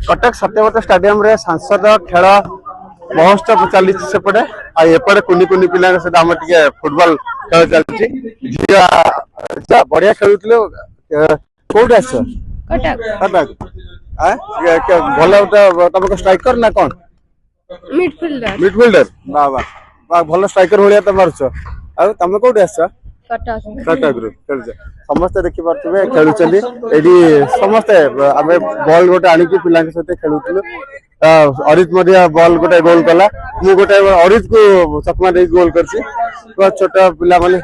Cuttack Satyavrat stadium रे सांसद खेल महोत्सव चली सेपटे एपटे कुनी कुनी पिला सहित आम टे फुटबॉल खेल चलती बढ़िया खेलुले कौटे आस कटक कटक भल तुमको स्ट्राइकर ना कौन मिडफिल्डर वाह वाह भल स्ट्राइकर भाया तो मार्च तुम कौटे आस कटक रु खेल समस्ते देखिपे खेलुंट ये समस्ते आम बल गोटे आणिकी पिला सहित खेलुलु अरित बल गोटे गोल कला मु गोटे अरित को चकमा दे गोल कर छोट पिला माने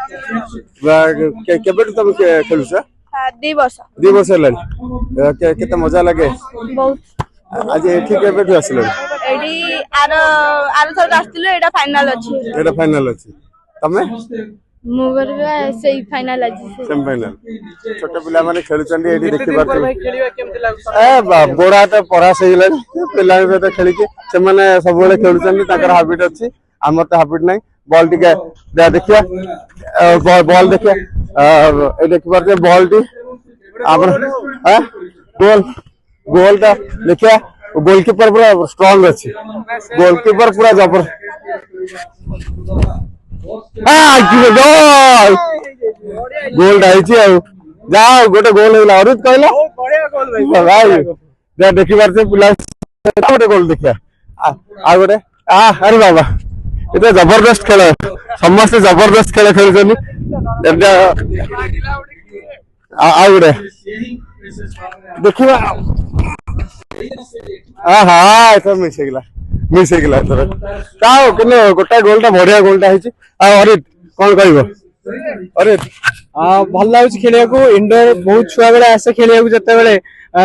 तुम खेलुछ 2 वर्ष केते मजा लगे बहुत आज एठी केबेठु आसिलो एडी आरो थर आस्तिलो एडा फाइनल अछि तमे मोगर सेमी फाइनल अछि सेमीफाइनल छोट पिला माने खेलुचंदी एडी देखि पाते ए बोडा त परास हेला पिला सहित खेली के से माने सब बेले खेलुचंदी ताकर हैबिट अछि हमर त हैबिट नै बॉल टिके देखिया बॉल देखिया ए देखि पाते बॉल टी आबर गोल गोल ता देखिया गोलकीपर पूरा स्ट्रांग अछि गोलकीपर पूरा जबर गोल गोल डाइछि जाओ गोटे गोल होला अरुत कहला बढ़िया गोल भाई देखि पारते पिला गोटे गोल देखिया आ गोटे अरे बाबा इतना जबरदस्त खेल समस्त जबरदस्त खेल खेलुछनी आ गोटे देखिबा एथर मिस हेगला एथर किने गोटे गोलटा बढ़िया गोलटा है अरित कौन कहबो अरित भल लगुच खेलिया को इंडोर बहुत छुआ बेले आसे खेलिया को जते बेले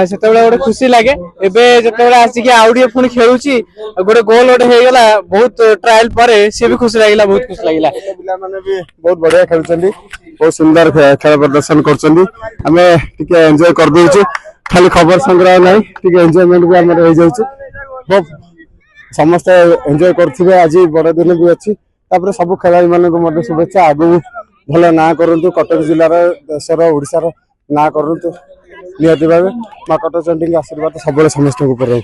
सेते बेले गोटे खुशी लागे एबे जते बेले आसी के आउडी पुनी खेलुची गोटे गोल गोटे हे गेला बहुत ट्रायल परे से भी खुशी लागिला बहुत खुशी लागिला पिला माने भी बहुत बढ़िया खेलचंदी बहुत सुंदर खेल प्रदर्शन करचंदी हमें टिके एंजॉय कर देउची खाली खबर संग्रह नहीं टिके एंजॉयमेंट भी हमर हो जाउची बहुत समस्त एंजॉय करथिबे आज बड़ दिन भी अछि तापर सब खेलाड़ी माने को मध्य शुभेच्छा आगु भल ना करंतु कटक जिल्ला रे देशर ओडिसा रो ना करंतु नियति भाबे मा कटक चंडी के आशीर्वाद सबले समस्त ऊपर रहे।